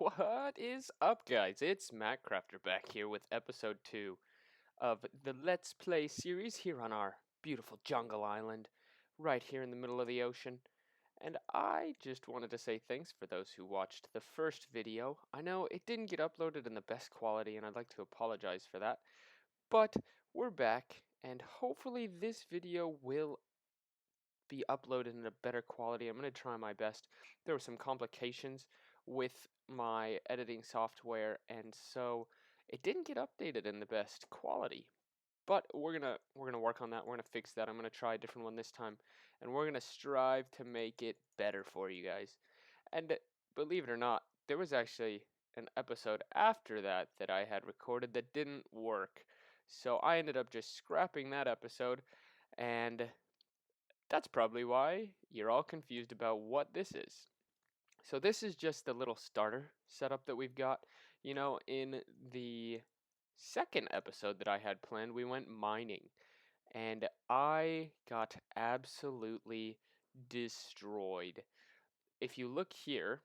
What is up, guys? It's Matt Crafter back here with episode 2 of the Let's Play series here on our beautiful jungle island, right here in the middle of the ocean. And I just wanted to say thanks for those who watched the first video. I know it didn't get uploaded in the best quality, and I'd like to apologize for that. But we're back, and hopefully this video will be uploaded in a better quality. I'm going to try my best. There were some complications with my editing software, and so it didn't get updated in the best quality. But we're gonna work on that. We're gonna fix that. I'm gonna try a different one this time, and we're gonna strive to make it better for you guys. And believe it or not, there was actually an episode after that that I had recorded that didn't work. So I ended up just scrapping that episode, and that's probably why you're all confused about what this is. So this is just the little starter setup that we've got. You know, in the second episode that I had planned, we went mining, and I got absolutely destroyed. If you look here,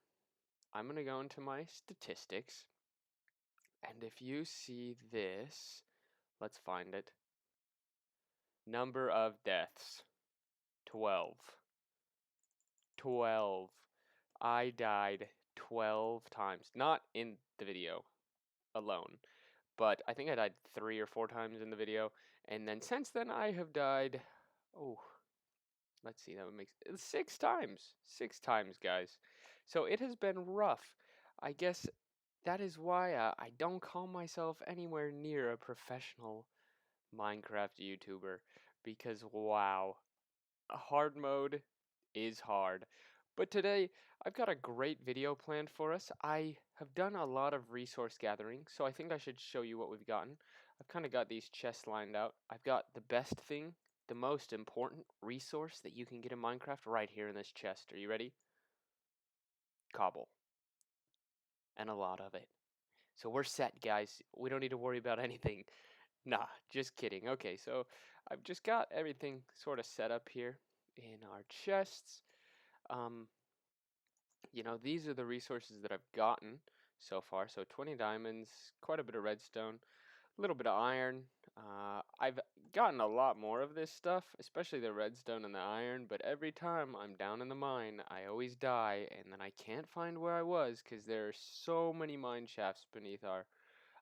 I'm going to go into my statistics, and if you see this, let's find it. Number of deaths, 12. 12. I died 12 times. Not in the video alone, but I think I died 3 or 4 times in the video. And then since then, I have died, oh, let's see, that would make 6 times. 6 times, guys. So it has been rough. I guess that is why I don't call myself anywhere near a professional Minecraft YouTuber. Because, wow, hard mode is hard. But today, I've got a great video planned for us. I have done a lot of resource gathering, so I think I should show you what we've gotten. I've kind of got these chests lined out. I've got the best thing, the most important resource that you can get in Minecraft right here in this chest. Are you ready? Cobble. And a lot of it. So we're set, guys. We don't need to worry about anything. Nah, just kidding. Okay, so I've just got everything sort of set up here in our chests. Um, you know, these are the resources that I've gotten so far. So 20 diamonds, quite a bit of redstone, a little bit of iron. I've gotten a lot more of this stuff, especially the redstone and the iron, but every time I'm down in the mine, I always die, and then I can't find where I was because there are so many mine shafts beneath our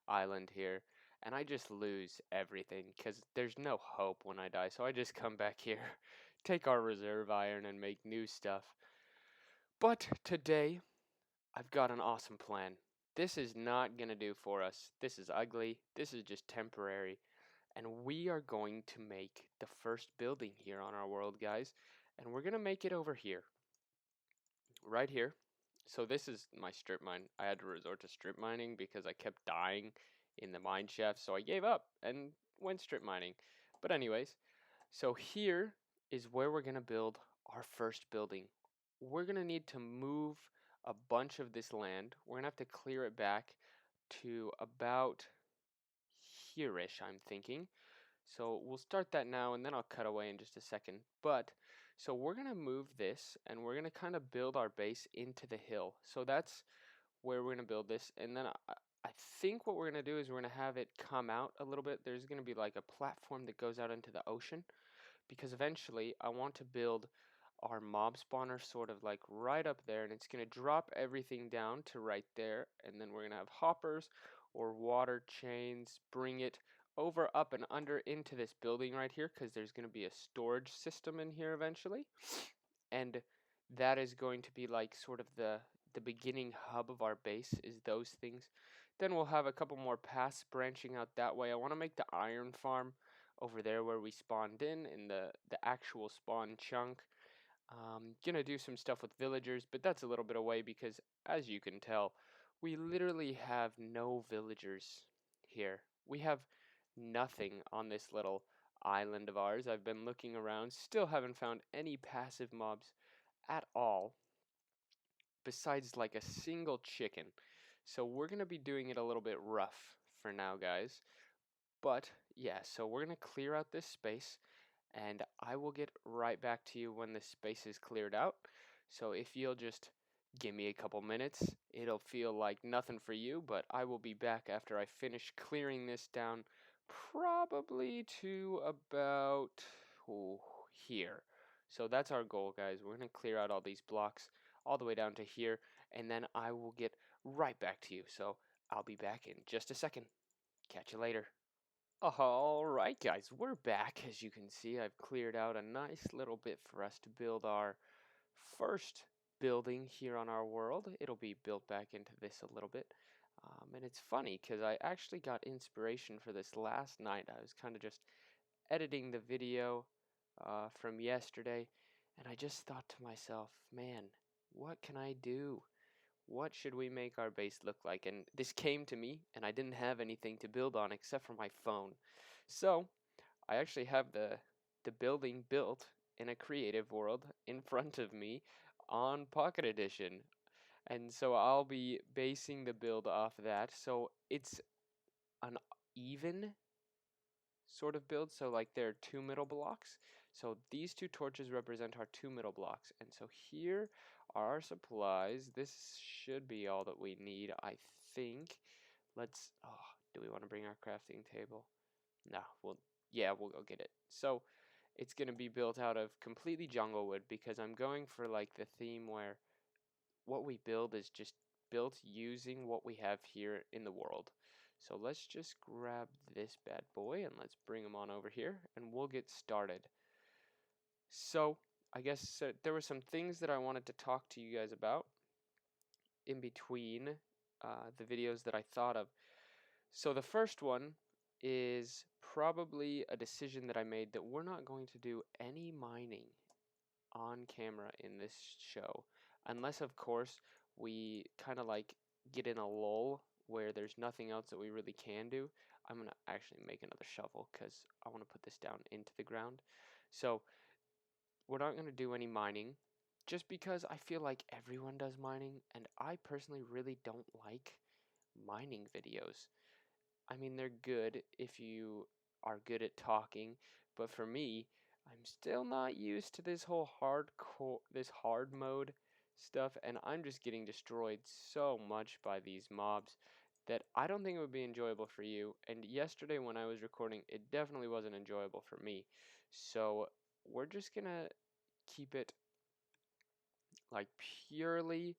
island here, and I just lose everything because there's no hope when I die. So I just come back here, take our reserve iron, and make new stuff. But today, I've got an awesome plan. This is not going to do for us. This is ugly. This is just temporary. And we are going to make the first building here on our world, guys. And we're going to make it over here. Right here. So this is my strip mine. I had to resort to strip mining because I kept dying in the mine shaft. So I gave up and went strip mining. But anyways, so here is where we're going to build our first building. We're going to need to move a bunch of this land. We're going to have to clear it back to about here-ish, I'm thinking. So we'll start that now, and then I'll cut away in just a second. But, so we're going to move this, and we're going to kind of build our base into the hill. So that's where we're going to build this. And then I think what we're going to do is we're going to have it come out a little bit. There's going to be like a platform that goes out into the ocean, because eventually I want to build our mob spawner sort of like right up there, and it's going to drop everything down to right there, and then we're going to have hoppers or water chains bring it over, up, and under into this building right here, because there's going to be a storage system in here eventually, and that is going to be like sort of the beginning hub of our base is those things. Then we'll have a couple more paths branching out that way. I want to make the iron farm over there where we spawned in the actual spawn chunk. Gonna do some stuff with villagers, but that's a little bit away because, as you can tell, we literally have no villagers here. We have nothing on this little island of ours. I've been looking around, still haven't found any passive mobs at all, besides like a single chicken. So we're gonna be doing it a little bit rough for now, guys. But yeah, so we're gonna clear out this space, and I will get right back to you when this space is cleared out. So if you'll just Give me a couple minutes. It'll feel like nothing for you, but I will be back after I finish clearing this down, probably to about ooh, here. So that's our goal, guys. We're going to clear out all these blocks all the way down to here, and then I will get right back to you. So I'll be back in just a second. Catch you later. Alright, guys, we're back. As you can see, I've cleared out a nice little bit for us to build our first building here on our world. It'll be built back into this a little bit. And it's funny because I actually got inspiration for this last night. I was kind of just editing the video from yesterday, and I just thought to myself, man, what can I do? What should we make our base look like? And this came to me, and I didn't have anything to build on except for my phone. So I actually have the building built in a creative world in front of me on Pocket Edition. And so I'll be basing the build off that. So it's an even sort of build. So like there are two middle blocks. So these two torches represent our two middle blocks. And so here are our supplies. This should be all that we need, I think. Let's, oh, do we want to bring our crafting table? No, we'll go get it. So it's going to be built out of completely jungle wood because I'm going for like the theme where what we build is just built using what we have here in the world. So let's just grab this bad boy and let's bring him on over here and we'll get started. So I guess there were some things that I wanted to talk to you guys about in between the videos that I thought of. So the first one is probably a decision that I made that we're not going to do any mining on camera in this show, unless of course we kind of like get in a lull where there's nothing else that we really can do. I'm gonna actually make another shovel because I want to put this down into the ground. So we're not gonna do any mining just because I feel like everyone does mining and I personally really don't like mining videos. I mean, they're good if you are good at talking, but for me, I'm still not used to this whole hard mode stuff, and I'm just getting destroyed so much by these mobs that I don't think it would be enjoyable for you. And yesterday when I was recording, it definitely wasn't enjoyable for me. So we're just gonna keep it like purely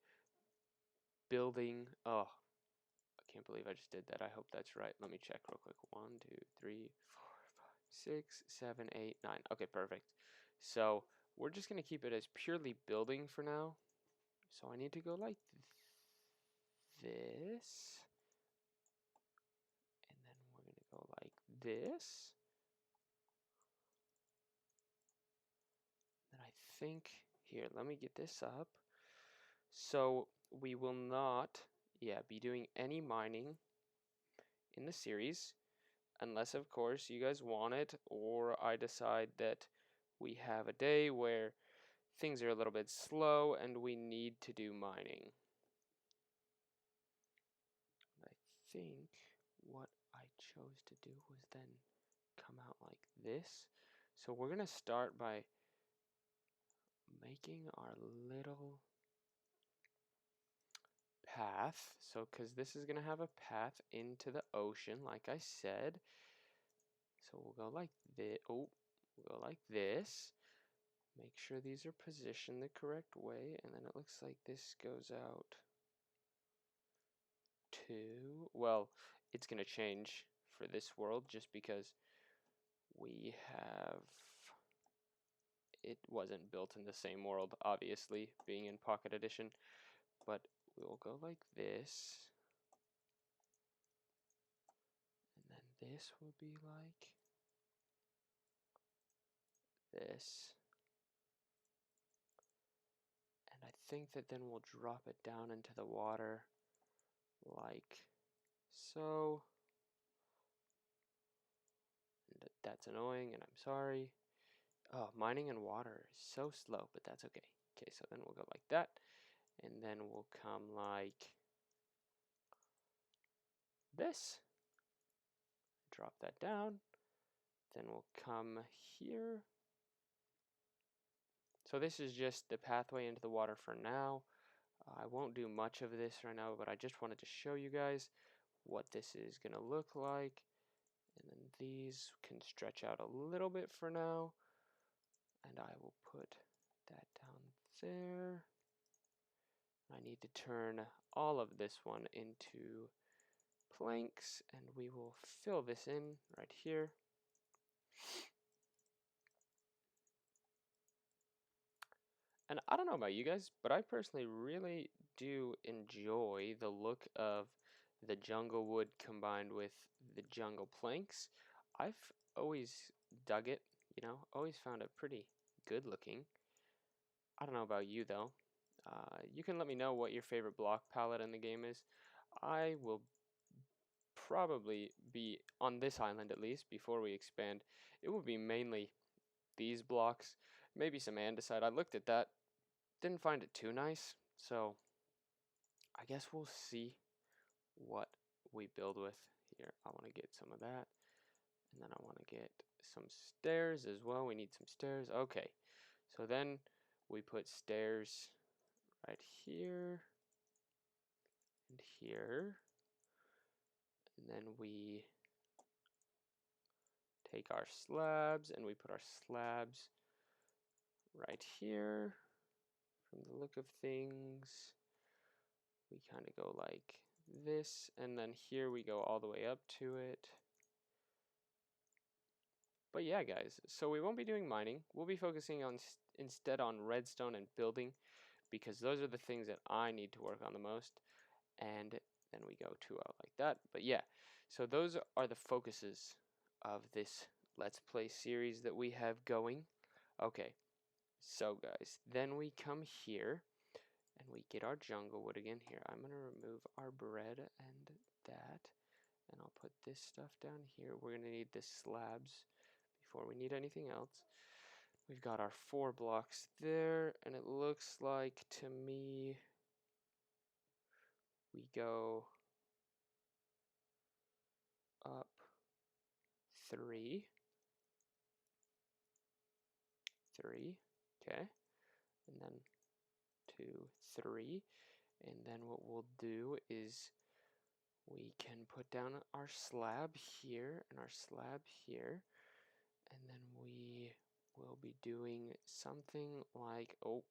building. Oh, I can't believe I just did that. I hope that's right. Let me check real quick. 1, 2, 3, 4, 5, 6, 7, 8, 9. Okay, perfect. So we're just going to keep it as purely building for now. So I need to go like this. And then we're going to go like this. And I think, here, let me get this up. So we will not, be doing any mining in the series. Unless, of course, you guys want it, or I decide that we have a day where things are a little bit slow and we need to do mining. I think what I chose to do was then come out like this. So we're going to start by making our little path. So, because this is going to have a path into the ocean, like I said. So we'll go like this. Oh, we'll go like this. Make sure these are positioned the correct way, and then it looks like this goes out to, well, it's going to change for this world just because we have, it wasn't built in the same world, obviously, being in Pocket Edition, but we'll go like this, and then this will be like this. And I think that then we'll drop it down into the water like so. And that's annoying, and I'm sorry. Oh, mining in water is so slow, but that's okay. Okay, so then we'll go like that, and then we'll come like this. Drop that down. Then we'll come here. So this is just the pathway into the water for now. I won't do much of this right now, but I just wanted to show you guys what this is going to look like. And then these can stretch out a little bit for now. And I will put that down there. I need to turn all of this one into planks, and we will fill this in right here. And I don't know about you guys, but I personally really do enjoy the look of the jungle wood combined with the jungle planks. I've always dug it, always found it pretty good looking. I don't know about you though. You can let me know what your favorite block palette in the game is. I will probably be on this island at least before we expand. It will be mainly these blocks, maybe some andesite. I looked at that, didn't find it too nice, so I guess we'll see what we build with here. I want to get some of that, and then I want to get some stairs as well. We need some stairs. Okay, so then we put stairs right here and here, and then we take our slabs and we put our slabs right here. From the look of things, we kind of go like this, and then here we go all the way up to it. But yeah, guys, so we won't be doing mining. We'll be focusing on instead on redstone and building, because those are the things that I need to work on the most. And then we go to like that. But yeah, so those are the focuses of this Let's Play series that we have going. Okay, so guys, then we come here and we get our jungle wood again. Here, I'm going to remove our bread and that, and I'll put this stuff down here. We're going to need the slabs before we need anything else. We've got our 4 blocks there, and it looks like to me we go up 3, 3, okay, and then 2, 3, and then what we'll do is we can put down our slab here and our slab here, and then we will be doing something like, we'll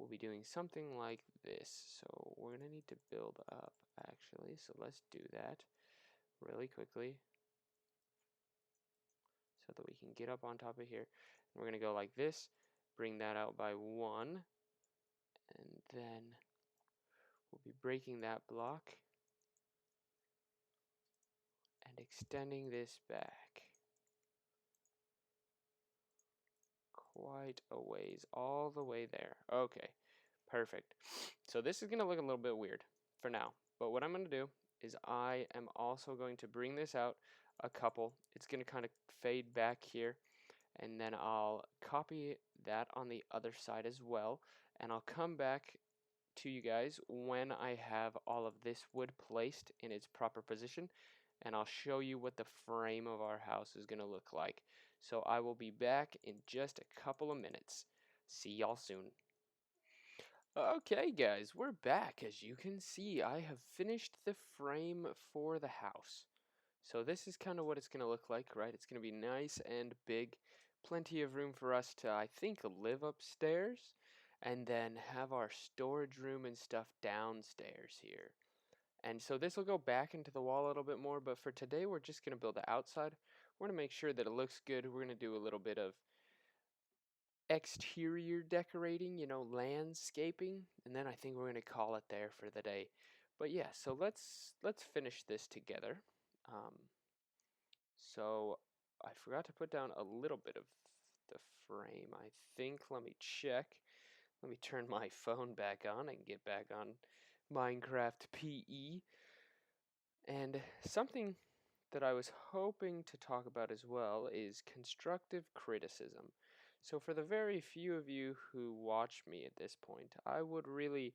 be doing something like this. So we're going to need to build up, actually, so let's do that really quickly so that we can get up on top of here. And we're going to go like this, bring that out by 1, and then we'll be breaking that block and extending this back quite a ways, all the way there. Okay, perfect. So this is going to look a little bit weird for now, but what I'm going to do is I am also going to bring this out a couple. It's going to kind of fade back here, and then I'll copy that on the other side as well, and I'll come back to you guys when I have all of this wood placed in its proper position, and I'll show you what the frame of our house is going to look like. So I will be back in just a couple of minutes. See y'all soon. Okay guys, we're back. As you can see, I have finished the frame for the house. So this is kind of what it's going to look like, right? It's going to be nice and big. Plenty of room for us to, I think, live upstairs. And then have our storage room and stuff downstairs here. And so this will go back into the wall a little bit more, but for today we're just going to build the outside. We're going to make sure that it looks good. We're going to do a little bit of exterior decorating, landscaping, and then I think we're going to call it there for the day. But yeah, so let's finish this together. So I forgot to put down a little bit of the frame, I think. Let me check. Let me turn my phone back on and get back on Minecraft PE. And something that I was hoping to talk about as well is constructive criticism. So for the very few of you who watch me at this point, I would really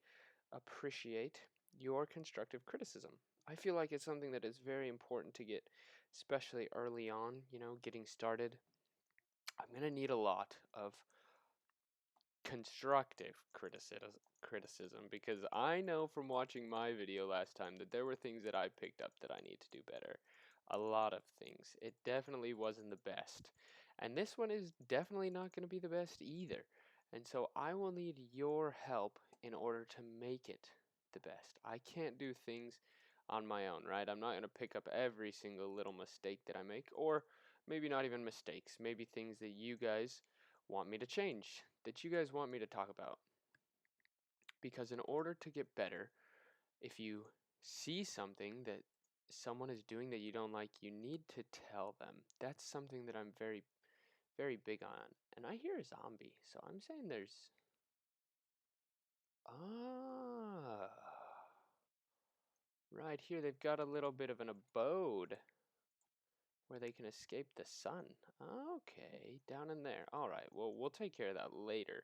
appreciate your constructive criticism. I feel like it's something that is very important to get, especially early on, getting started. I'm going to need a lot of constructive criticism because I know from watching my video last time that there were things that I picked up that I need to do better. A lot of things. It definitely wasn't the best. And this one is definitely not going to be the best either. And so I will need your help in order to make it the best. I can't do things on my own, right? I'm not going to pick up every single little mistake that I make, or maybe not even mistakes, maybe things that you guys want me to change, that you guys want me to talk about. Because in order to get better, if you see something that someone is doing that you don't like, you need to tell them. That's something that I'm very, very big on. And I hear a zombie, so I'm saying there's. Ah. Right here, they've got a little bit of an abode where they can escape the sun. Okay, down in there. Alright, well, we'll take care of that later.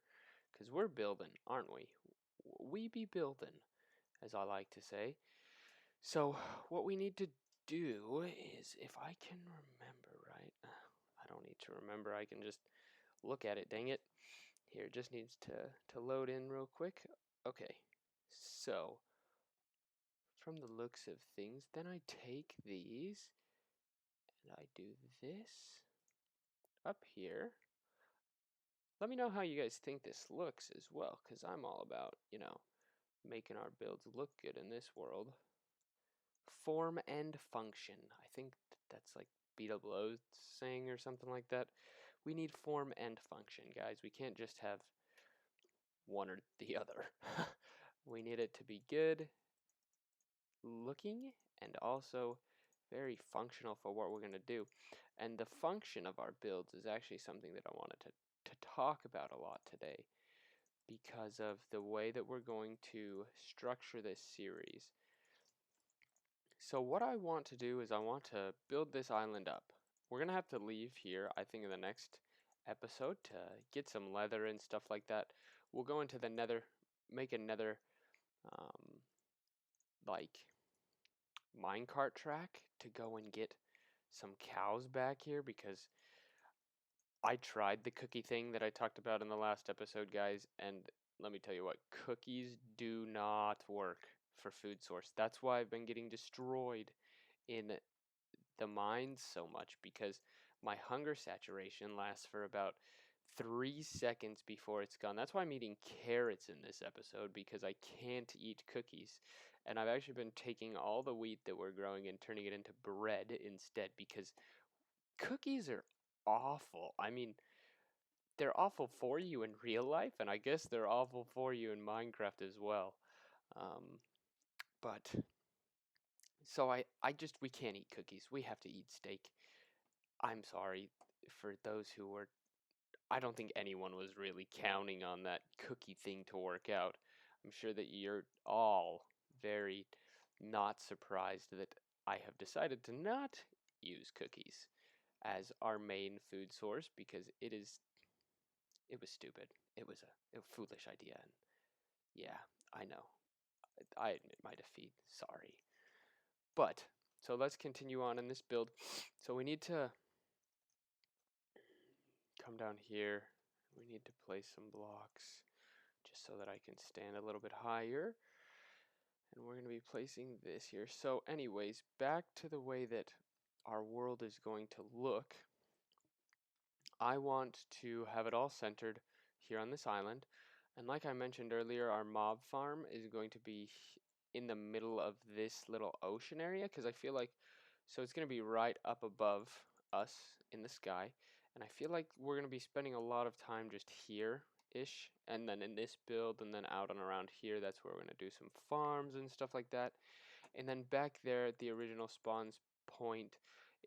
Because we're building, aren't we? We be building, as I like to say. So, what we need to do is, if I can remember right, I don't need to remember, I can just look at it, dang it. Here, it just needs to load in real quick. Okay, so, from the looks of things, then I take these, and I do this up here. Let me know how you guys think this looks as well, because I'm all about, making our builds look good in this world. Form and function. I think that's like BWO's saying or something like that. We need form and function, guys. We can't just have one or the other. We need it to be good looking and also very functional for what we're going to do. And the function of our builds is actually something that I wanted to talk about a lot today because of the way that we're going to structure this series. So what I want to do is I want to build this island up. We're going to have to leave here, I think, in the next episode to get some leather and stuff like that. We'll go into the nether, make another, like, minecart track to go and get some cows back here because I tried the cookie thing that I talked about in the last episode, guys, and let me tell you what, cookies do not work for food source. That's why I've been getting destroyed in the mines so much because my hunger saturation lasts for about 3 seconds before it's gone. That's why I'm eating carrots in this episode because I can't eat cookies. And I've actually been taking all the wheat that we're growing and turning it into bread instead because cookies are awful. I mean, they're awful for you in real life, and I guess they're awful for you in Minecraft as well. Um, but so we can't eat cookies. We have to eat steak. I'm sorry for those who were. I don't think anyone was really counting on that cookie thing to work out. I'm sure that you're all very not surprised that I have decided to not use cookies as our main food source because it was stupid. It was a foolish idea, and yeah, I know. I admit my defeat. Sorry. But so let's continue on in this build. So we need to come down here. We need to place some blocks just so that I can stand a little bit higher. And we're going to be placing this here. So anyways, back to the way that our world is going to look. I want to have it all centered here on this island. And like I mentioned earlier, our mob farm is going to be in the middle of this little ocean area because I feel like, so it's going to be right up above us in the sky. And I feel like we're going to be spending a lot of time just here-ish, and then in this build, and then out and around here, that's where we're going to do some farms and stuff like that. And then back there at the original spawns point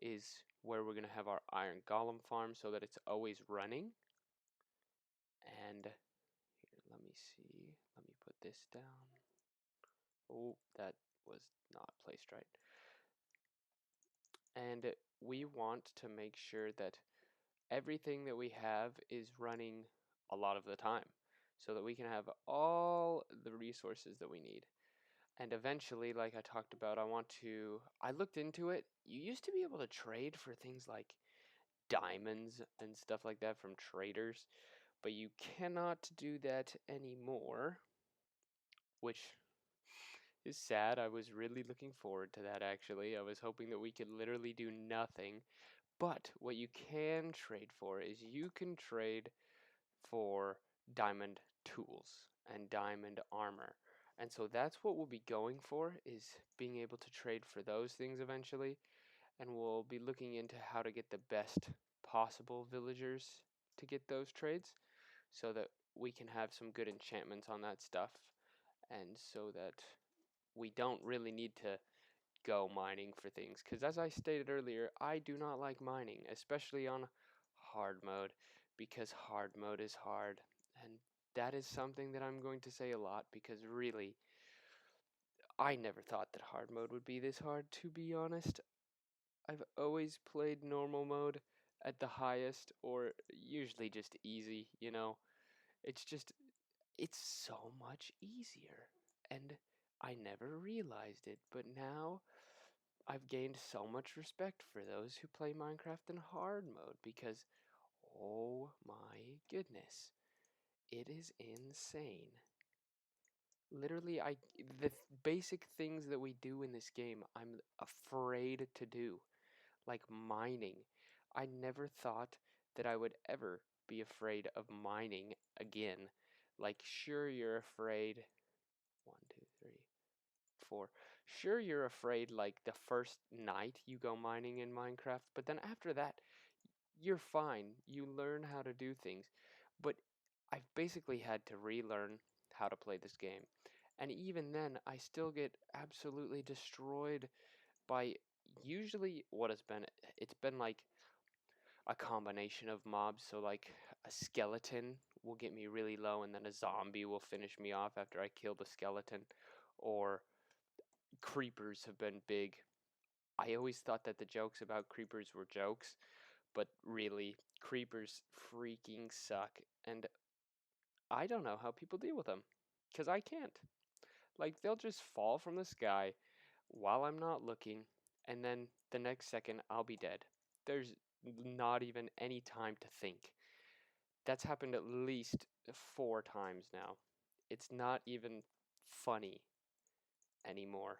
is where we're going to have our iron golem farm so that it's always running. And here, let me see. Let me put this down. Oh, that was not placed right. And we want to make sure that everything that we have is running a lot of the time so that we can have all the resources that we need. And eventually, like I talked about, I looked into it. You used to be able to trade for things like diamonds and stuff like that from traders, but you cannot do that anymore, which is sad. I was really looking forward to that actually. I was hoping that we could literally do nothing. But what you can trade for is you can trade for diamond tools and diamond armor. And so that's what we'll be going for, is being able to trade for those things eventually. And we'll be looking into how to get the best possible villagers to get those trades so that we can have some good enchantments on that stuff, and so that we don't really need to go mining for things. Because as I stated earlier, I do not like mining, especially on hard mode, because hard mode is hard. And that is something that I'm going to say a lot, because really, I never thought that hard mode would be this hard, to be honest. I've always played normal mode at the highest, or usually just easy, you know? It's just, it's so much easier. And I never realized it, but now I've gained so much respect for those who play Minecraft in hard mode because, oh my goodness, it is insane. Literally, the basic things that we do in this game, I'm afraid to do, like mining. I never thought that I would ever be afraid of mining again. Like, sure, you're afraid. One, two, three, four. Sure, you're afraid like the first night you go mining in Minecraft, but then after that, you're fine. You learn how to do things. But I've basically had to relearn how to play this game. And even then, I still get absolutely destroyed by usually what has been, it's been like a combination of mobs. So, like, a skeleton will get me really low, and then a zombie will finish me off after I kill the skeleton. Or creepers have been big. I always thought that the jokes about creepers were jokes, but really, creepers freaking suck, and I don't know how people deal with them, because I can't. Like, they'll just fall from the sky while I'm not looking, and then the next second, I'll be dead. There's not even any time to think. That's happened at least 4 times now. It's not even funny anymore.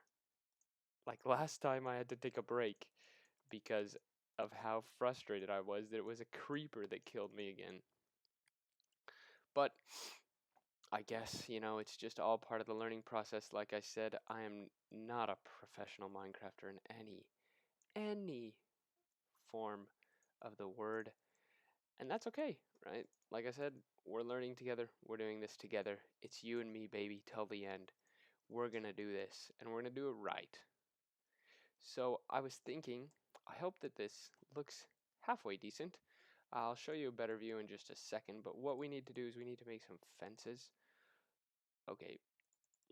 Like, last time I had to take a break because of how frustrated I was that it was a creeper that killed me again. But I guess, it's just all part of the learning process. Like I said, I am not a professional Minecrafter in any form of the word. And that's okay, right? Like I said, we're learning together. We're doing this together. It's you and me, baby, till the end. We're going to do this, and we're going to do it right. So I was thinking, I hope that this looks halfway decent. I'll show you a better view in just a second, but what we need to do is we need to make some fences. Okay,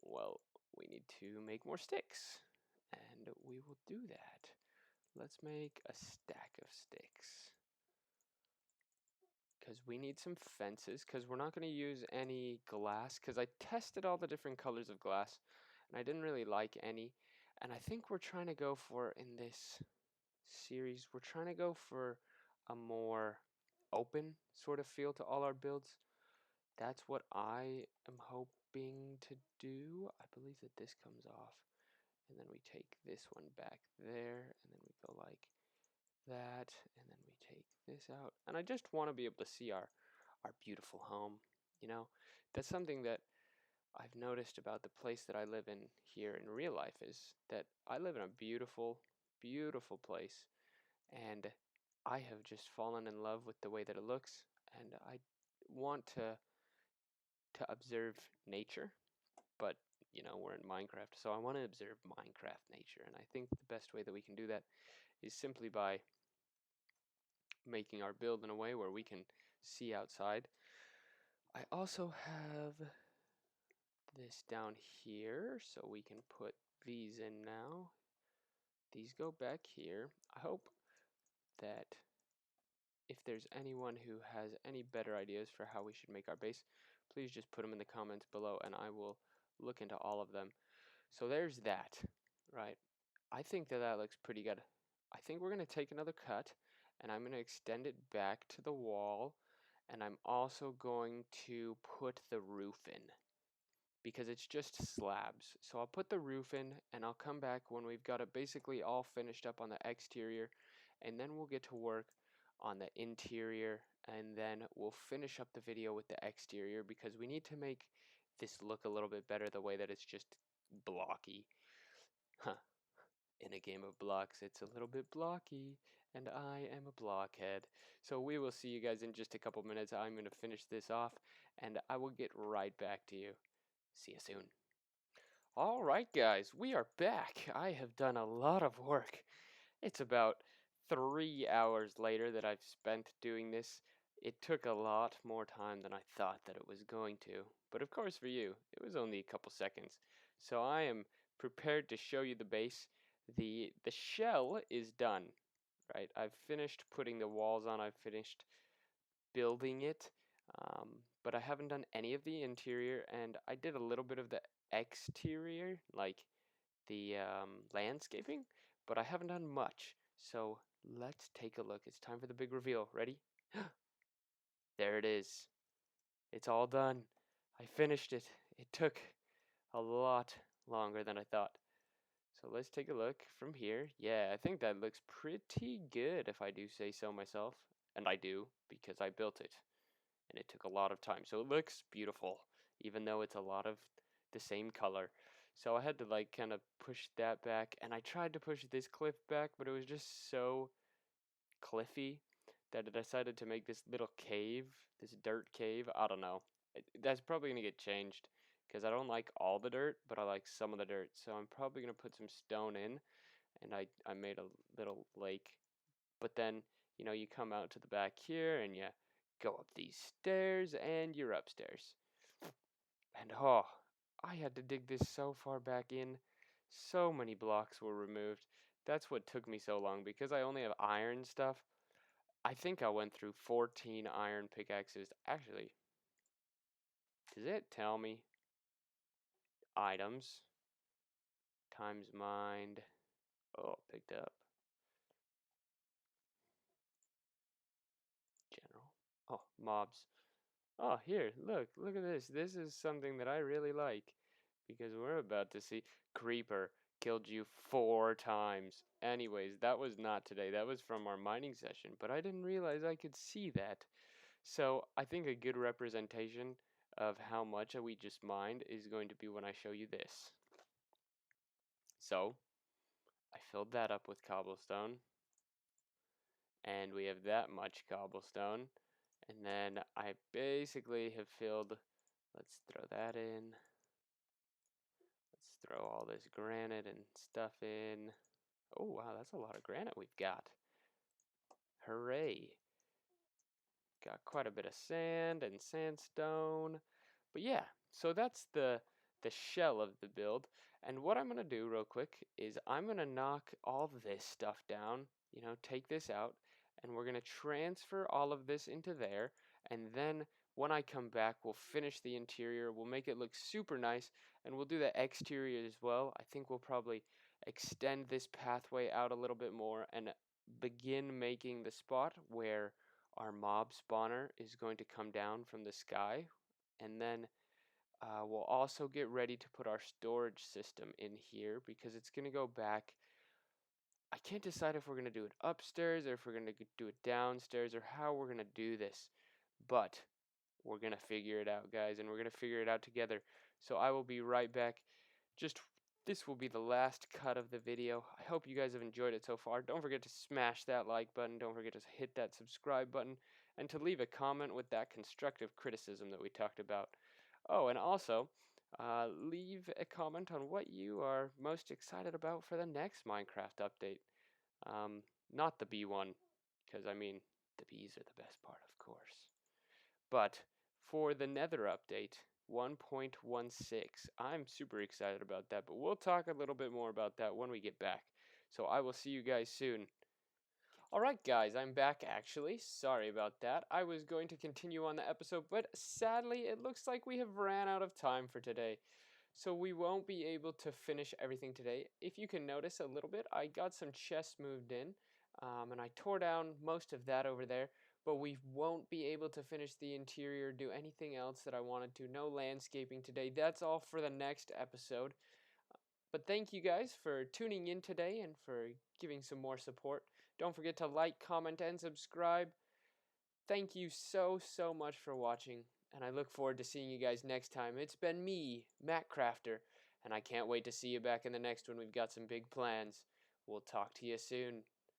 well, we need to make more sticks, and we will do that. Let's make a stack of sticks, because we need some fences, because we're not going to use any glass, because I tested all the different colors of glass, and I didn't really like any, and I think we're trying to go for, in this series, we're trying to go for a more open sort of feel to all our builds. That's what I am hoping to do. I believe that this comes off, and then we take this one back there, and then we go like that, and then we take this out. And I just want to be able to see our beautiful home, you know? That's something that I've noticed about the place that I live in here in real life, is that I live in a beautiful, beautiful place, and I have just fallen in love with the way that it looks, and I want to observe nature, but we're in Minecraft, so I want to observe Minecraft nature, and I think the best way that we can do that is simply by making our build in a way where we can see outside. I also have this down here, so we can put these in now. These go back here. I hope that if there's anyone who has any better ideas for how we should make our base, please just put them in the comments below, and I will look into all of them. So there's that, right? I think that that looks pretty good. I think we're going to take another cut, and I'm going to extend it back to the wall, and I'm also going to put the roof in because it's just slabs. So I'll put the roof in and I'll come back when we've got it basically all finished up on the exterior, and then we'll get to work on the interior, and then we'll finish up the video with the exterior because we need to make this look a little bit better the way that it's just blocky. Huh. In a game of blocks, it's a little bit blocky, and I am a blockhead. So we will see you guys in just a couple minutes. I'm going to finish this off, and I will get right back to you. See you soon. All right, guys, we are back. I have done a lot of work. It's about 3 hours later that I've spent doing this. It took a lot more time than I thought that it was going to. But of course, for you, it was only a couple seconds. So I am prepared to show you the base. The shell is done, right? I've finished putting the walls on. I've finished building it, but I haven't done any of the interior, and I did a little bit of the exterior, like the landscaping, but I haven't done much. So let's take a look. It's time for the big reveal. Ready? There it is. It's all done. I finished it. It took a lot longer than I thought. So let's take a look from here. Yeah, I think that looks pretty good if I do say so myself. And I do, because I built it. And it took a lot of time. So it looks beautiful, even though it's a lot of the same color. So I had to like kind of push that back, and I tried to push this cliff back, but it was just so cliffy that I decided to make this little cave, this dirt cave. I don't know. That's probably going to get changed because I don't like all the dirt, but I like some of the dirt. So I'm probably going to put some stone in, and I made a little lake. But then, you come out to the back here and you go up these stairs and you're upstairs. And oh, I had to dig this so far back in. So many blocks were removed. That's what took me so long because I only have iron stuff. I think I went through 14 iron pickaxes. Actually, does it tell me items times mined? Oh, picked up. General. Oh, mobs. Oh, here, look at this. This is something that I really like because we're about to see Creeper killed you 4 times. Anyways, that was not today. That was from our mining session, but I didn't realize I could see that. So I think a good representation of how much we just mined is going to be when I show you this. So I filled that up with cobblestone, and we have that much cobblestone, and then I basically have filled, let's throw that in, let's throw all this granite and stuff in. Oh wow, that's a lot of granite we've got. Hooray. Got quite a bit of sand and sandstone. But yeah, so that's the shell of the build. And what I'm going to do real quick is I'm going to knock all of this stuff down, take this out, and we're going to transfer all of this into there. And then when I come back, we'll finish the interior. We'll make it look super nice, and we'll do the exterior as well. I think we'll probably extend this pathway out a little bit more and begin making the spot where our mob spawner is going to come down from the sky, and then we'll also get ready to put our storage system in here because it's going to go back. I can't decide if we're going to do it upstairs or if we're going to do it downstairs or how we're going to do this, but we're going to figure it out, guys, and we're going to figure it out together. So I will be right back. This will be the last cut of the video. I hope you guys have enjoyed it so far. Don't forget to smash that like button. Don't forget to hit that subscribe button and to leave a comment with that constructive criticism that we talked about. Oh, and also, leave a comment on what you are most excited about for the next Minecraft update. Not the bee one, because I mean, the bees are the best part, of course. But for the Nether update, 1.16, I'm super excited about that, but we'll talk a little bit more about that when we get back. So I will see you guys soon. Alright guys, I'm back actually. Sorry about that. I was going to continue on the episode, but sadly it looks like we have ran out of time for today. So we won't be able to finish everything today. If you can notice a little bit, I got some chests moved in, and I tore down most of that over there. but we won't be able to finish the interior, do anything else that I wanted to. No landscaping today. That's all for the next episode. But thank you guys for tuning in today and for giving some more support. Don't forget to like, comment, and subscribe. Thank you so much for watching, and I look forward to seeing you guys next time. It's been me, Matt Crafter, and I can't wait to see you back in the next one. We've got some big plans. We'll talk to you soon.